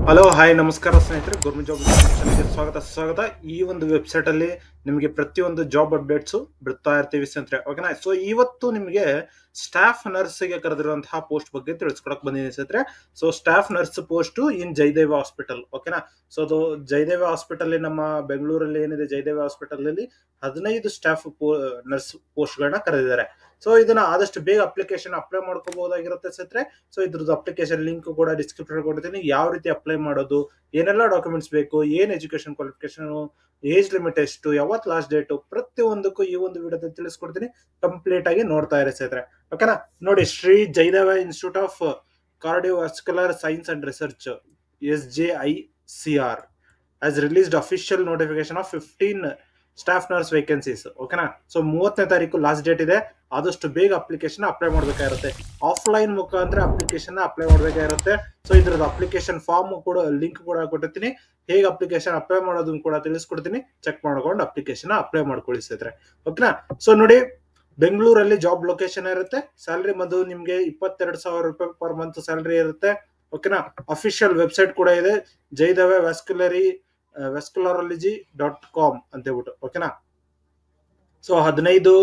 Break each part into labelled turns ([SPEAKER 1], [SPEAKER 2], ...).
[SPEAKER 1] Hello hi ನಮಸ್ಕಾರ ಸ್ನೇಹಿತರೆ, government job ಚಾನಲ್ಗೆ ಸ್ವಾಗತ. ಈ ಒಂದು ವೆಬ್ಸೈಟ್ ಅಲ್ಲಿ ನಿಮಗೆ ಪ್ರತಿಯೊಂದು ಜಾಬ್ ಅಪ್ಡೇಟ್ಸ್ ಬಿಡ್ತಾ ಇರ್ತೀವಿ ಸ್ನೇಹಿತರೆ. ಓಕೆನಾ. ಸೊ ಇವತ್ತು ನಿಮಗೆ ಸ್ಟಾಫ್ ನರ್ಸ್ ಗೆ ಕರೆದಿರುವಂತಹ ಪೋಸ್ಟ್ ಬಗ್ಗೆ ತಿಳಿಸ್ಕೊಡಕ್ ಬಂದಿದ್ದೀನಿ ಸ್ನೇಹಿತರೆ. ಸೊ ಸ್ಟಾಫ್ ನರ್ಸ್ ಪೋಸ್ಟ್ ಇನ್ ಜಯದೇವ ಹಾಸ್ಪಿಟಲ್. ಓಕೆನಾ. ಸೊ ಅದು ಜಯದೇವ ಹಾಸ್ಪಿಟಲ್ ನಮ್ಮ ಬೆಂಗಳೂರಲ್ಲಿ ಏನಿದೆ, ಜಯದೇವ ಹಾಸ್ಪಿಟಲ್ ಅಲ್ಲಿ 15 ಸ್ಟಾಫ್ ನರ್ಸ್ ಪೋಸ್ಟ್ ಗಳನ್ನ ಕರೆದಿದ್ದಾರೆ. ಸೊ ಇದನ್ನ ಆದಷ್ಟು ಬೇಗ ಅಪ್ಲಿಕೇಶನ್ ಅಪ್ಲೈ ಮಾಡ್ಕೋಬಹುದಾಗಿರುತ್ತೆ ಸ್ನೇಹಿತರೆ. ಸೊ ಇದ್ರದ್ದು ಅಪ್ಲಿಕೇಶನ್ ಲಿಂಕ್ ಕೂಡ ಡಿಸ್ಕ್ರಿಪ್ಷನ್ ಕೊಡ್ತೀನಿ. ಯಾವ ರೀತಿ ಅಪ್ಲೈ ಮಾಡೋದು, ಏನೆಲ್ಲ ಡಾಕ್ಯುಮೆಂಟ್ಸ್ ಬೇಕು, ಏನ್ ಎಜುಕೇಶನ್ ಕ್ವಾಲಿಫಿಕೇಶನ್, ಏಜ್ ಲಿಮಿಟ್ ಎಷ್ಟು, ಯಾವತ್ ಲಾಸ್ಟ್ ಡೇಟ್, ಪ್ರತಿಯೊಂದಕ್ಕೂ ಈ ಒಂದು ವಿಡಿಯೋದಲ್ಲಿ ತಿಳಿಸ್ಕೊಡ್ತೀನಿ. ಕಂಪ್ಲೀಟ್ ಆಗಿ ನೋಡ್ತಾ ಇರಿ ಸ್ನೇಹಿತರೆ. ಓಕೆನಾ. ನೋಡಿ, Shri Jayadeva institute of cardiovascular science and research SJICR has released official notification of 15 staff nurse vacancies. ಓಕೆನಾ. ಸೊ 30ನೇ ತಾರೀಕು ಲಾಸ್ಟ್ ಡೇಟ್ ಇದೆ. ಆದಷ್ಟು ಬೇಗ ಅಪ್ಲಿಕೇಶನ್ ಅಪ್ಲೈ ಮಾಡಬೇಕಾಗಿರುತ್ತೆ. ಆಫ್ಲೈನ್ ಮುಖಾಂತರ ಅಪ್ಲಿಕೇಶನ್ ಅಪ್ಲೈ ಮಾಡಬೇಕಾಗಿರುತ್ತೆ. ಸೊ ಇದ್ರದ್ದು ಅಪ್ಲಿಕೇಶನ್ ಫಾರ್ಮ್ ಕೂಡ ಲಿಂಕ್ ಕೂಡ ಕೊಟ್ಟಿರ್ತೀನಿ. ಹೇಗೆ ಅಪ್ಲಿಕೇಶನ್ ಅಪ್ಲೈ ಮಾಡೋದನ್ನ ಕೂಡ ತಿಳಿಸ್ಕೊಡ್ತೀನಿ. ಚೆಕ್ ಮಾಡ್ಕೊಂಡು ಅಪ್ಲಿಕೇಶನ್ ಅಪ್ಲೈ ಮಾಡ್ಕೊಳ್ಳಿ ಸ್ನೇಹಿತರೆ. ಓಕೆನಾ. ಸೊ ನೋಡಿ, ಬೆಂಗಳೂರಲ್ಲಿ ಜಾಬ್ ಲೊಕೇಶನ್ ಇರುತ್ತೆ. ಸ್ಯಾಲರಿ ಬಂದು ನಿಮ್ಗೆ 22,000 ರೂಪಾಯಿ ಪರ್ ಮಂತ್ ಸ್ಯಾಲರಿ ಇರುತ್ತೆ. ಓಕೆನಾ. ಅಫಿಷಿಯಲ್ ವೆಬ್ಸೈಟ್ ಕೂಡ ಇದೆ, ಜಯದೇವ vascularology.com ಅಂತ ಹೇಳ್ಬಿಟ್ಟು. ಓಕೆನಾ. ಸೊ 15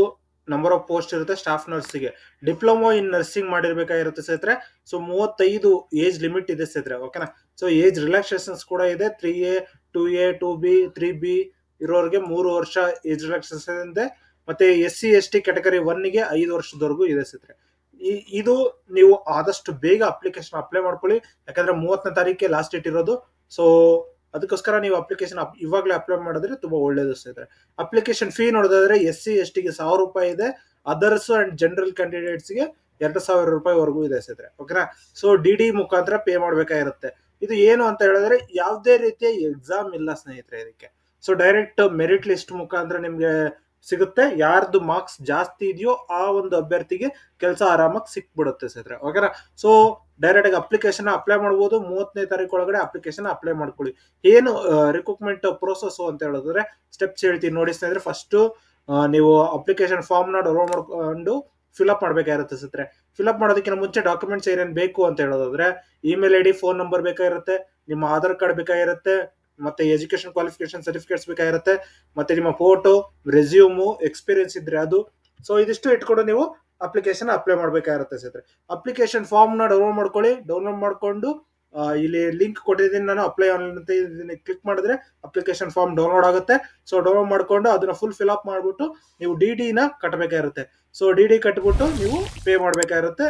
[SPEAKER 1] ನಂಬರ್ ಆಫ್ ಪೋಸ್ಟ್ ಇರುತ್ತೆ ಸ್ಟಾಫ್ ನರ್ಸ್ಗೆ. ಡಿಪ್ಲೊಮಾ ಇನ್ ನರ್ಸಿಂಗ್ ಮಾಡಿರ್ಬೇಕಾಗಿರುತ್ತೆ ಸ್ನೇಹಿತರೆ. ಸೊ 35 ಏಜ್ ಲಿಮಿಟ್ ಇದೆ ಸ್ನೇಹಿತರೆ. ಓಕೆನಾ. ಸೊ ಏಜ್ ರಿಲ್ಯಾಕ್ಸೇಷನ್ಸ್ ಕೂಡ ಇದೆ. 3A 2A 2B 3B ಇರೋರಿಗೆ 3 ವರ್ಷ ಏಜ್ ರಿಲ್ಯಾಕ್ಸೇಷನ್ ಇದೆ. ಮತ್ತೆ SC ST ಕ್ಯಾಟಗರಿ 1ಗೆ 5 ವರ್ಷದವರೆಗೂ ಇದೆ ಸ್ನೇಹಿತರೆ. ಇದು ನೀವು ಆದಷ್ಟು ಬೇಗ ಅಪ್ಲಿಕೇಶನ್ ಅಪ್ಲೈ ಮಾಡ್ಕೊಳ್ಳಿ. ಯಾಕಂದ್ರೆ 30ನೇ ತಾರೀಕಿಗೆ ಲಾಸ್ಟ್ ಡೇಟ್ ಇರೋದು. ಸೊ ಅದಕ್ಕೋಸ್ಕರ ನೀವು ಅಪ್ಲಿಕೇಶನ್ ಇವಾಗಲೇ ಅಪ್ಲೈ ಮಾಡಿದ್ರೆ ತುಂಬಾ ಒಳ್ಳೇದು ಸ್ನೇಹಿತರೆ. ಅಪ್ಲಿಕೇಶನ್ ಫೀ ನೋಡಿದ್ರೆ SC STಗೆ 1,000 ರೂಪಾಯಿ ಇದೆ. ಅದರ್ಸ್ ಅಂಡ್ ಜನರಲ್ ಕ್ಯಾಂಡಿಡೇಟ್ಸ್ ಗೆ 2,000 ರೂಪಾಯಿವರೆಗೂ ಇದೆ ಸ್ನೇಹಿತರೆ. ಓಕೆನಾ. ಸೊ DD ಮುಖಾಂತರ ಪೇ ಮಾಡ್ಬೇಕಾಗಿರುತ್ತೆ. ಇದು ಏನು ಅಂತ ಹೇಳಿದ್ರೆ ಯಾವುದೇ ರೀತಿಯ ಎಕ್ಸಾಮ್ ಇಲ್ಲ ಸ್ನೇಹಿತರೆ ಇದಕ್ಕೆ. ಸೊ ಡೈರೆಕ್ಟ್ ಮೆರಿಟ್ ಲಿಸ್ಟ್ ಮುಖಾಂತರ ನಿಮ್ಗೆ ಸಿಗುತ್ತೆ. ಯಾರ್ದು ಮಾರ್ಕ್ಸ್ ಜಾಸ್ತಿ ಇದೆಯೋ ಆ ಒಂದು ಅಭ್ಯರ್ಥಿಗೆ ಕೆಲಸ ಆರಾಮಾಗಿ ಸಿಕ್ಬಿಡುತ್ತೆ ಸ್ನೇಹಿತರೆ. ಓಕೆನಾ. ಸೊ ಡೈರೆಕ್ಟ್ ಆಗಿ ಅಪ್ಲಿಕೇಶನ್ ಅಪ್ಲೈ ಮಾಡಬಹುದು. 30ನೇ ತಾರೀಕು ಒಳಗಡೆ ಅಪ್ಲಿಕೇಶನ್ ಅಪ್ಲೈ ಮಾಡ್ಕೊಳ್ಳಿ. ಏನು ರಿಕ್ರೂಟ್ಮೆಂಟ್ ಪ್ರೋಸೆಸ್ ಅಂತ ಹೇಳಿದ್ರೆ ಸ್ಟೆಪ್ಸ್ ಹೇಳ್ತೀನಿ ನೋಡಿ ಸ್ನೇಹಿತರೆ. ಫಸ್ಟ್ ನೀವು ಅಪ್ಲಿಕೇಶನ್ ಫಾರ್ಮ್ ನ ಡೌನ್ಲೋಡ್ ಮಾಡ್ಕೊಂಡು ಫಿಲ್ಅಪ್ ಮಾಡ್ಬೇಕಾಗಿರುತ್ತೆ ಸ್ನೇಹಿತರೆ. ಫಿಲ್ಅಪ್ ಮಾಡೋದಕ್ಕಿಂತ ಮುಂಚೆ ಡಾಕ್ಯುಮೆಂಟ್ಸ್ ಏನೇನು ಬೇಕು ಅಂತ ಹೇಳೋದಾದ್ರೆ ಇಮೇಲ್ ID, ಫೋನ್ ನಂಬರ್ ಬೇಕಾಗಿರುತ್ತೆ, ನಿಮ್ಮ ಆಧಾರ್ ಕಾರ್ಡ್ ಬೇಕಾಗಿರುತ್ತೆ, ಮತ್ತೆ ಎಜುಕೇಶನ್ ಕ್ವಾಲಿಫಿಕೇಶನ್ ಸರ್ಟಿಫಿಕೇಟ್ಸ್ ಬೇಕಾಗಿರುತ್ತೆ, ಮತ್ತೆ ನಿಮ್ಮ ಫೋಟೋ, ರೆಸ್ಯೂಮು, ಎಕ್ಸ್ಪೀರಿಯನ್ಸ್ ಇದ್ರೆ ಅದು. ಸೊ ಇದಿಷ್ಟು ಇಟ್ಕೊಂಡು ನೀವು ಅಪ್ಲಿಕೇಶನ್ ಅಪ್ಲೈ ಮಾಡ್ಬೇಕಾಗಿರುತ್ತೆ ಸ್ನೇಹಿತರೆ. ಅಪ್ಲಿಕೇಶನ್ ಫಾರ್ಮ್ ನ ಡೌನ್ಲೋಡ್ ಮಾಡ್ಕೊಳ್ಳಿ. ಡೌನ್ಲೋಡ್ ಮಾಡ್ಕೊಂಡು ಇಲ್ಲಿ ಲಿಂಕ್ ಕೊಟ್ಟಿದ್ದೀನಿ ನಾನು, ಅಪ್ಲೈ ಆನ್ಲೈನ್ ಅಂತ. ಇದನ್ನ ಕ್ಲಿಕ್ ಮಾಡಿದ್ರೆ ಅಪ್ಲಿಕೇಶನ್ ಫಾರ್ಮ್ ಡೌನ್ಲೋಡ್ ಆಗುತ್ತೆ. ಸೊ ಡೌನ್ಲೋಡ್ ಮಾಡ್ಕೊಂಡು ಅದನ್ನ ಫುಲ್ ಫಿಲ್ ಅಪ್ ಮಾಡ್ಬಿಟ್ಟು ನೀವು DD ನ ಕಟ್ಟಬೇಕಾಗಿರುತ್ತೆ. ಸೊ DD ಕಟ್ಬಿಟ್ಟು ನೀವು ಪೇ ಮಾಡ್ಬೇಕಾಗಿರುತ್ತೆ.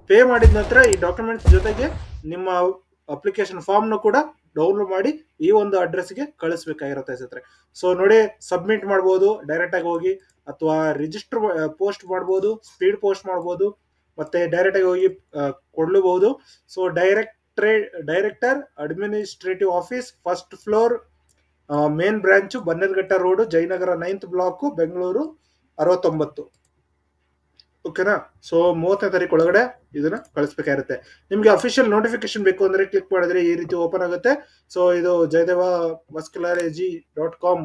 [SPEAKER 1] ಪೇ ಮಾಡಿದ ನಂತರ ಈ ಡಾಕ್ಯುಮೆಂಟ್ಸ್ ಜೊತೆಗೆ ನಿಮ್ಮ ಅಪ್ಲಿಕೇಶನ್ ಫಾರ್ಮ್ ನ ಕೂಡ ಡೌನ್ಲೋಡ್ ಮಾಡಿ ಈ ಒಂದು ಅಡ್ರೆಸ್ಗೆ ಕಳಿಸ್ಬೇಕಾಗಿರುತ್ತೆ ಸ್ನೇಹಿತರೆ. ಸೊ ನೋಡಿ, ಸಬ್ಮಿಟ್ ಮಾಡ್ಬೋದು ಡೈರೆಕ್ಟ್ ಆಗಿ ಹೋಗಿ, ಅಥವಾ ರಿಜಿಸ್ಟರ್ ಪೋಸ್ಟ್ ಮಾಡ್ಬೋದು, ಸ್ಪೀಡ್ ಪೋಸ್ಟ್ ಮಾಡ್ಬೋದು, ಮತ್ತೆ ಡೈರೆಕ್ಟ್ ಆಗಿ ಹೋಗಿ ಕೊಡ್ಲೂಬಹುದು. So director administrative office, first floor, main branch, Bannerghatta road, Jayanagar 9th block, Bengaluru 69. ಓಕೆನಾ. ಸೊ 30ನೇ ತಾರೀಕು ಒಳಗಡೆ ಇದನ್ನ ಕಳಿಸ್ಬೇಕಾಗಿರುತ್ತೆ. ನಿಮ್ಗೆ ಅಫಿಷಿಯಲ್ ನೋಟಿಫಿಕೇಶನ್ ಬೇಕು ಅಂದ್ರೆ ಕ್ಲಿಕ್ ಮಾಡಿದ್ರೆ ಈ ರೀತಿ ಓಪನ್ ಆಗುತ್ತೆ. ಸೊ ಇದು ಜಯದೇವ vascularology.com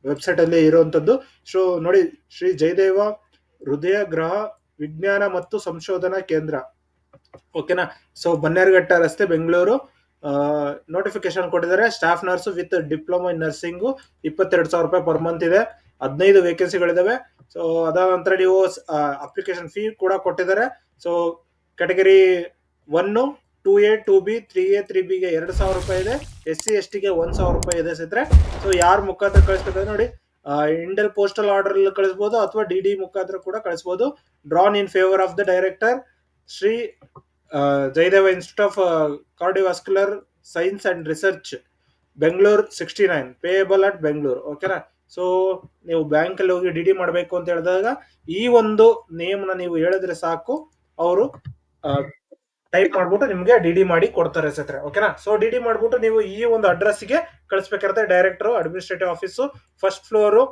[SPEAKER 1] ವೆಬ್ಸೈಟ್ ಅಲ್ಲಿ ಇರುವಂತದ್ದು. ಸೊ ನೋಡಿ, ಶ್ರೀ ಜಯದೇವ ಹೃದಯ ಗ್ರಹ ವಿಜ್ಞಾನ ಮತ್ತು ಸಂಶೋಧನಾ ಕೇಂದ್ರ. ಓಕೆನಾ. ಸೊ ಬನ್ನೇರುಘಟ್ಟ ರಸ್ತೆ, ಬೆಂಗಳೂರು. ನೋಟಿಫಿಕೇಶನ್ ಕೊಟ್ಟಿದ್ದಾರೆ. Staff nurse with diploma in nursing 22,000 ರೂಪಾಯಿ ಪರ್ ಮಂತ್ ಇದೆ. 15 ವೇಕೆನ್ಸಿಗಳಿದಾವೆ. ಸೊ ಅದಾದ ನಂತರ ನೀವು ಅಪ್ಲಿಕೇಶನ್ ಫೀ ಕೂಡ ಕೊಟ್ಟಿದ್ದಾರೆ. So category 1, 2A 2B 3A 3Bಗೆ 2,000 ರೂಪಾಯಿ ಇದೆ. SC STಗೆ 1,000 ರೂಪಾಯಿ ಇದೆ ಸ್ನೇಹಿತರೆ. ಸೊ ಯಾರ ಮುಖಾಂತರ ಕಳಿಸ್ಬೇಕಾದ್ರೆ ನೋಡಿ, ಇಂಡಿಯನ್ ಪೋಸ್ಟಲ್ ಆರ್ಡರ್ ಕಳಿಸಬಹುದು ಅಥವಾ DD ಮುಖಾಂತರ ಕೂಡ ಕಳಿಸಬಹುದು. Drawn in favour of the director Shri Jayadeva institute of cardiovascular science and research, Bengaluru 69, payable at Bengaluru. ಓಕೆನಾ. ಸೊ ನೀವು ಬ್ಯಾಂಕ್ ಅಲ್ಲಿ ಹೋಗಿ DD ಮಾಡಬೇಕು ಅಂತ ಹೇಳಿದಾಗ ಈ ಒಂದು ನೇಮ್ ನ ನೀವು ಹೇಳಿದ್ರೆ ಸಾಕು, ಅವರು ಟೈಪ್ ಮಾಡ್ಬಿಟ್ಟು ನಿಮ್ಗೆ DD ಮಾಡಿ ಕೊಡ್ತಾರೆ ಸ್ನೇಹಿತರೆ. ಓಕೆನಾ. ಸೊ DD ಮಾಡ್ಬಿಟ್ಟು ನೀವು ಈ ಒಂದು ಅಡ್ರೆಸ್ಗೆ ಕಳಿಸ್ಬೇಕಾಗುತ್ತೆ. Director administrative office, first floor,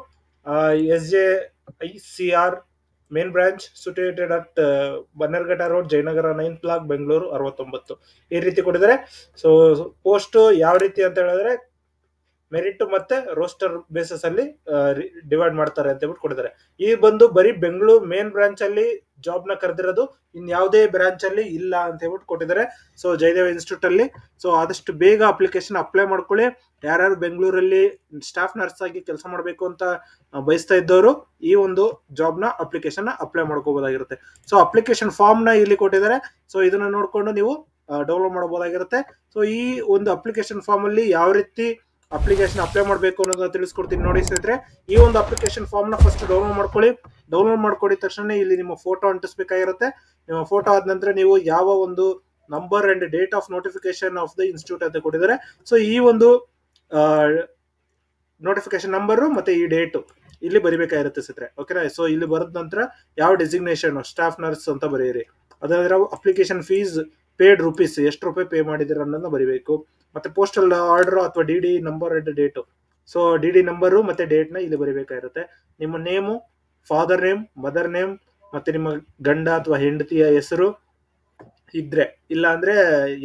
[SPEAKER 1] SJICR, main branch, situated at Bannerghatta road, Jayanagar 9th block, Bengaluru 69. ಈ ರೀತಿ ಕೊಟ್ಟಿದ್ದಾರೆ. ಸೊ ಪೋಸ್ಟ್ ಯಾವ ರೀತಿ ಅಂತ ಹೇಳಿದ್ರೆ ಮೆರಿಟ್ ಮತ್ತೆ ರೋಸ್ಟರ್ ಬೇಸಿಸ್ ಅಲ್ಲಿ ಡಿವೈಡ್ ಮಾಡ್ತಾರೆ ಅಂತ ಹೇಳ್ಬಿಟ್ಟು ಕೊಟ್ಟಿದ್ದಾರೆ. ಈ ಬಂದು ಬರೀ ಬೆಂಗಳೂರು ಮೇನ್ ಬ್ರಾಂಚ್ ಅಲ್ಲಿ ಜಾಬ್ ನ ಕರೆದಿರೋದು, ಇನ್ ಯಾವುದೇ ಬ್ರಾಂಚ್ ಅಲ್ಲಿ ಇಲ್ಲ ಅಂತ ಹೇಳ್ಬಿಟ್ಟು ಕೊಟ್ಟಿದ್ದಾರೆ. ಸೊ ಜಯದೇವ ಇನ್ಸ್ಟಿಟ್ಯೂಟ್ ಅಲ್ಲಿ. ಸೊ ಆದಷ್ಟು ಬೇಗ ಅಪ್ಲಿಕೇಶನ್ ಅಪ್ಲೈ ಮಾಡ್ಕೊಳ್ಳಿ. ಯಾರ್ಯಾರು ಬೆಂಗಳೂರಲ್ಲಿ ಸ್ಟಾಫ್ ನರ್ಸ್ ಆಗಿ ಕೆಲಸ ಮಾಡಬೇಕು ಅಂತ ಬಯಸ್ತಾ ಇದ್ದವರು ಈ ಒಂದು ಜಾಬ್ ನ ಅಪ್ಲಿಕೇಶನ್ ಅಪ್ಲೈ ಮಾಡ್ಕೋಬಹುದಾಗಿರುತ್ತೆ. ಸೊ ಅಪ್ಲಿಕೇಶನ್ ಫಾರ್ಮ್ ನ ಇಲ್ಲಿ ಕೊಟ್ಟಿದ್ದಾರೆ. ಸೊ ಇದನ್ನ ನೋಡ್ಕೊಂಡು ನೀವು ಡೌನ್ಲೋಡ್ ಮಾಡಬಹುದಾಗಿರುತ್ತೆ. ಸೊ ಈ ಒಂದು ಅಪ್ಲಿಕೇಶನ್ ಫಾರ್ಮ್ ಅಲ್ಲಿ ಯಾವ ರೀತಿ ಅಪ್ಲಿಕೇಶನ್ ಅಪ್ಲೈ ಮಾಡಬೇಕು ಅನ್ನೋದನ್ನ ತಿಳಿಸ್ಕೊಡ್ತೀನಿ ನೋಡಿ ಸ್ನೇಹಿತರೆ. ಈ ಒಂದು ಅಪ್ಲಿಕೇಶನ್ ಫಾರ್ಮ್ ನ ಫಸ್ಟ್ ಡೌನ್ಲೋಡ್ ಮಾಡ್ಕೊಳ್ಳಿ. ಡೌನ್ಲೋಡ್ ಮಾಡ್ಕೊಂಡಿದ ತಕ್ಷಣ ಇಲ್ಲಿ ನಿಮ್ಮ ಫೋಟೋ ಅಂಟಿಸಬೇಕಾಗಿರುತ್ತೆ. ನಿಮ್ಮ ಫೋಟೋ ಆದ ನಂತರ ನೀವು ಯಾವ ಒಂದು number and date of notification of the institute ಅಂತ ಕೊಟ್ಟಿದ್ದಾರೆ. ಸೊ ಈ ಒಂದು ನೋಟಿಫಿಕೇಶನ್ ನಂಬರ್ ಮತ್ತೆ ಈ ಡೇಟ್ ಇಲ್ಲಿ ಬರಿಬೇಕಾಗಿರುತ್ತೆ ಸ್ನೇಹಿತರೆ. ಓಕೆನಾ. ಸೊ ಇಲ್ಲಿ ಬರೆದ ನಂತರ ಯಾವ ಡೆಸಿಗ್ನೇಷನ್ ಸ್ಟಾಫ್ ನರ್ಸ್ ಅಂತ ಬರೆಯಿರಿ. ಅದಾದ್ರೆ ಅಪ್ಲಿಕೇಶನ್ ಫೀಸ್ ಪೇಡ್ ರುಪೀಸ್ ಎಷ್ಟು ರೂಪಾಯಿ ಪೇ ಮಾಡಿದಿರ ಅನ್ನೋದನ್ನ ಬರಿಬೇಕು. ಮತ್ತೆ ಪೋಸ್ಟಲ್ ಆರ್ಡರ್ ಅಥವಾ D number and date. So D number ಮತ್ತೆ ಡೇಟ್ ನ ಇಲ್ಲಿ ಬರಿಬೇಕಾಗಿರುತ್ತೆ. ನಿಮ್ಮ name, father name, mother name, ಮತ್ತೆ ನಿಮ್ಮ ಗಂಡ ಅಥವಾ ಹೆಂಡತಿಯ ಹೆಸರು ಇದ್ರೆ, ಇಲ್ಲ ಅಂದ್ರೆ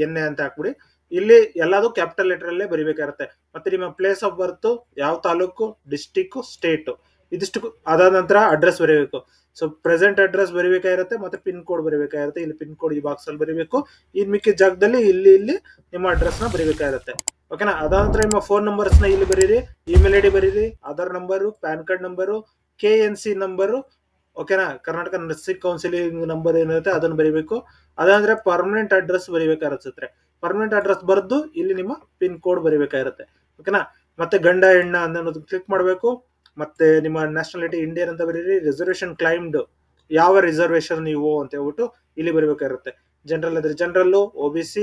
[SPEAKER 1] ಎನ್ನೆ ಅಂತ ಹಾಕ್ಬಿಡಿ. ಇಲ್ಲಿ ಎಲ್ಲಾದು ಕ್ಯಾಪಿಟಲ್ ಲೆಟರ್ ಅಲ್ಲೇ ಬರಿಬೇಕಾಗಿರುತ್ತೆ. ಮತ್ತೆ ನಿಮ್ಮ ಪ್ಲೇಸ್ ಆಫ್ ಬರ್ತ್, ಯಾವ ತಾಲೂಕು, ಡಿಸ್ಟಿಕ್, ಸ್ಟೇಟ್, ಇದಿಷ್ಟು ಅದಾದ ನಂತರ ಅಡ್ರೆಸ್ ಬರೀಬೇಕು. ಸೊ ಪ್ರೆಸೆಂಟ್ ಅಡ್ರೆಸ್ ಬರಿಬೇಕಾಗಿರುತ್ತೆ. ಮತ್ತೆ ಪಿನ್ ಕೋಡ್ ಬರಿಬೇಕಾಗಿರುತ್ತೆ. ಇಲ್ಲಿ ಪಿನ್ ಕೋಡ್ ಈ ಬಾಕ್ಸ್ ಅಲ್ಲಿ ಬರೀಬೇಕು. ಇನ್ ಮಿಕ್ಕಿದ ಜಾಗದಲ್ಲಿ ಇಲ್ಲಿ ನಿಮ್ಮ ಅಡ್ರೆಸ್ ನ ಬರಿಬೇಕಾಗಿರುತ್ತೆ. ಓಕೆನಾ. ಅದಾದ ನಂತರ ನಿಮ್ಮ ಫೋನ್ ನಂಬರ್ಸ್ ನ ಇಲ್ಲಿ ಬರೀರಿ, ಇಮೇಲ್ ಐಡಿ ಬರೀರಿ, Aadhaar number, PAN card number, KNC number. ಓಕೆನಾ. ಕರ್ನಾಟಕ ನರ್ಸಿಂಗ್ ಕೌನ್ಸಿಲಿಂಗ್ ನಂಬರ್ ಏನಿರುತ್ತೆ ಅದನ್ನ ಬರೀಬೇಕು. ಅದಾದ್ರೆ ಪರ್ಮನೆಂಟ್ ಅಡ್ರೆಸ್ ಬರಿಬೇಕಾಗಿರುತ್ತೆ. ಪರ್ಮನೆಂಟ್ ಅಡ್ರೆಸ್ ಬರೆದು ಇಲ್ಲಿ ನಿಮ್ಮ ಪಿನ್ ಕೋಡ್ ಬರಿಬೇಕಾಗಿರುತ್ತೆ. ಓಕೆನಾ. ಮತ್ತೆ ಗಂಡ ಹೆಣ್ಣ ಅನ್ನೋದು ಕ್ಲಿಕ್ ಮಾಡಬೇಕು. ಮತ್ತೆ ನಿಮ್ಮ ನ್ಯಾಷನಾಲಿಟಿ ಇಂಡಿಯನ್ ಅಂತ ಬರೀರಿ. ರಿಸರ್ವೇಶನ್ ಕ್ಲೈಮ್ಡ್, ಯಾವ ರಿಸರ್ವೇಶನ್ ನೀವು ಅಂತ ಹೇಳ್ಬಿಟ್ಟು ಇಲ್ಲಿ ಬರಿಬೇಕಾಗಿರುತ್ತೆ. ಜನರಲ್ ಅದ್ರೆ general, OBC,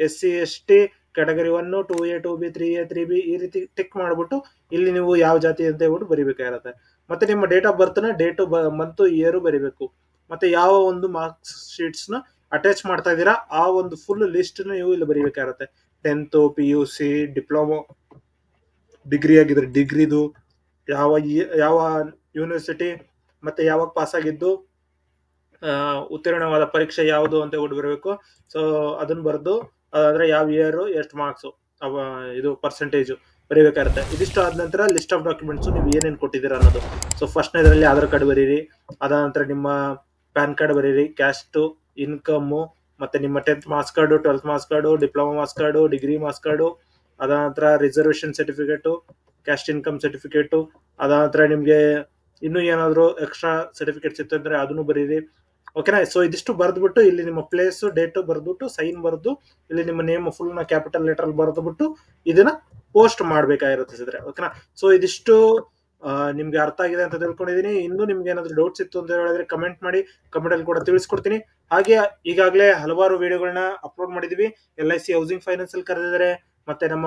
[SPEAKER 1] SC ST, category 1, 2A, 2B, 3A, 3B ಈ ರೀತಿ ಟಿಕ್ ಮಾಡ್ಬಿಟ್ಟು ಇಲ್ಲಿ ನೀವು ಯಾವ ಜಾತಿ ಅಂತ ಹೇಳ್ಬಿಟ್ಟು ಬರಿಬೇಕಾಗಿರುತ್ತೆ. ಮತ್ತೆ ನಿಮ್ಮ ಡೇಟ್ ಆಫ್ ಬರ್ತ್ ನ ಡೇಟ್, ಮಂತ್, ಇಯರ್ ಬರಿಬೇಕು. ಮತ್ತೆ ಯಾವ ಒಂದು ಮಾರ್ಕ್ಸ್ ಶೀಟ್ಸ್ ನ ಅಟ್ಯಾಚ್ ಮಾಡ್ತಾ ಇದೀರಾ ಆ ಒಂದು ಫುಲ್ ಲಿಸ್ಟ್ ನೀವು ಇಲ್ಲಿ ಬರಿಬೇಕಾಗಿರುತ್ತೆ. 10th, PUC, ಡಿಪ್ಲೊಮಾ, ಡಿಗ್ರಿ ಆಗಿದ್ರೆ ಡಿಗ್ರಿದು, ಯಾವ ಯೂನಿವರ್ಸಿಟಿ, ಮತ್ತೆ ಯಾವಾಗ ಪಾಸ್ ಆಗಿದ್ದು, ಉತ್ತೀರ್ಣವಾದ ಪರೀಕ್ಷೆ ಯಾವುದು ಅಂತ ಹೇಳ್ಬಿಟ್ಟು ಬರಬೇಕು. ಸೊ ಅದನ್ನ ಬರೆದು ಅಂದ್ರೆ ಯಾವ ಇಯರ್, ಎಷ್ಟು ಮಾರ್ಕ್ಸ್, ಇದು ಪರ್ಸೆಂಟೇಜ್ ಬರೀಬೇಕಾಗುತ್ತೆ. ಇದಿಷ್ಟು ಆದ ನಂತರ ಲಿಸ್ಟ್ ಆಫ್ ಡಾಕ್ಯುಮೆಂಟ್ಸ್ ನೀವು ಏನೇನು ಕೊಟ್ಟಿದ್ದೀರಾ ಅನ್ನೋದು. ಸೊ ಫಸ್ಟ್ನೇದರಲ್ಲಿ ಆಧಾರ್ ಕಾರ್ಡ್ ಬರೀರಿ. ಅದಾದ ನಂತರ ನಿಮ್ಮ ಪ್ಯಾನ್ ಕಾರ್ಡ್ ಬರೀರಿ, ಕ್ಯಾಸ್ಟ್, ಇನ್ಕಮ್, ಮತ್ತೆ ನಿಮ್ಮ 10th marks card, 12th marks card, diploma marks card, degree marks card, ಅದಾದ ನಂತರ reservation certificate, caste income certificate, ಅದಾದ ನಂತರ ನಿಮಗೆ ಇನ್ನೂ ಏನಾದರೂ ಎಕ್ಸ್ಟ್ರಾ ಸರ್ಟಿಫಿಕೇಟ್ಸ್ ಇತ್ತು ಅಂದ್ರೆ ಅದನ್ನು ಬರೀರಿ. ಓಕೆನಾ. ಸೊ ಇದಿಷ್ಟು ಬರೆದ್ಬಿಟ್ಟು ಇಲ್ಲಿ ನಿಮ್ಮ ಪ್ಲೇಸ್, ಡೇಟ್ ಬರೆದ್ಬಿಟ್ಟು ಸೈನ್ ಬರೆದು ಇಲ್ಲಿ ನಿಮ್ಮ ನೇಮ್ ಫುಲ್ ನ ಕ್ಯಾಪಿಟಲ್ ಲೆಟರ್ ಬರೆದ್ಬಿಟ್ಟು ಇದನ್ನ ಪೋಸ್ಟ್ ಮಾಡ್ಬೇಕಾಗಿರುತ್ತೆ ಸಿದ್ರೆ. ಓಕೆನಾ. ಸೊ ಇದಿಷ್ಟು ನಿಮ್ಗೆ ಅರ್ಥ ಆಗಿದೆ ಅಂತ ತಿಳ್ಕೊಂಡಿದೀನಿ. ಇನ್ನು ನಿಮ್ಗೆ ಏನಾದ್ರು ಡೌಟ್ಸ್ ಇತ್ತು ಅಂತ ಹೇಳಿದ್ರೆ ಕಮೆಂಟ್ ಮಾಡಿ, ಕಮೆಂಟ್ ಅಲ್ಲಿ ಕೂಡ ತಿಳಿಸ್ಕೊಡ್ತೀನಿ. ಹಾಗೆ ಈಗಾಗಲೇ ಹಲವಾರು ವಿಡಿಯೋಗಳನ್ನ ಅಪ್ಲೋಡ್ ಮಾಡಿದೀವಿ. LIC ಹೌಸಿಂಗ್ ಫೈನಾನ್ಸ್ ಅಲ್ಲಿ ಕರೆದಿದ್ದಾರೆ, ಮತ್ತೆ ನಮ್ಮ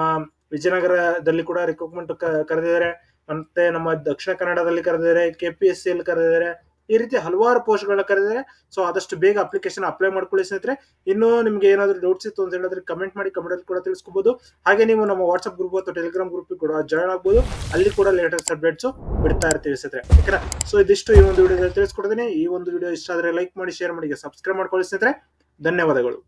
[SPEAKER 1] ವಿಜಯನಗರದಲ್ಲಿ ಕೂಡ ರಿಕ್ರೂಟ್ಮೆಂಟ್ ಕರೆದಿದ್ದಾರೆ, ಮತ್ತೆ ನಮ್ಮ ದಕ್ಷಿಣ ಕನ್ನಡದಲ್ಲಿ ಕರೆದಿದ್ದಾರೆ, KPSC ಅಲ್ಲಿ ಕರೆದಿದ್ದಾರೆ. ಈ ರೀತಿ ಹಲವಾರು ಪೋಸ್ಟ್ ಗಳನ್ನ ಕರೆದಿದ್ದಾರೆ. ಸೊ ಆದಷ್ಟು ಬೇಗ ಅಪ್ಲಿಕೇಶನ್ ಅಪ್ಲೈ ಮಾಡ್ಕೊಳ್ಳಿ ಸ್ನೇಹಿತರೆ. ಇನ್ನು ನಿಮ್ಗೆ ಏನಾದ್ರು ಡೌಟ್ಸ್ ಇತ್ತು ಅಂತ ಹೇಳಿದ್ರೆ ಕಮೆಂಟ್ ಮಾಡಿ, ಕಮೆಂಟ್ ಅಲ್ಲಿ ಕೂಡ ತಿಳಿಸ್ಕೋಬಹುದು. ಹಾಗೆ ನೀವು ನಮ್ಮ ವಾಟ್ಸ್ಆಪ್ ಗ್ರೂಪ್ ಅಥವಾ ಟೆಲಿಗ್ರಾಮ್ ಗ್ರೂಪ್ ಕೂಡ ಜಾಯ್ನ್ ಆಗ್ಬೋದು. ಅಲ್ಲಿ ಕೂಡ ಲೇಟೆಸ್ಟ್ ಅಪ್ಡೇಟ್ಸ್ ಬಿಡ್ತಾ ಇರ್ತೀವಿ ಸ್ನೇಹಿತರೆ. ಓಕೆನಾ. ಸೊ ಇದಿಷ್ಟು ಈ ಒಂದು ವಿಡಿಯೋದಲ್ಲಿ ತಿಳಿಸ್ಕೊಡ್ತೀನಿ. ಈ ಒಂದು ವಿಡಿಯೋ ಇಷ್ಟ ಆದ್ರೆ ಲೈಕ್ ಮಾಡಿ, ಶೇರ್ ಮಾಡಿ, ಸಬ್ಸ್ಕ್ರೈಬ್ ಮಾಡ್ಕೊಳ್ಳಿ ಸ್ನೇಹಿತರೆ. ಧನ್ಯವಾದಗಳು.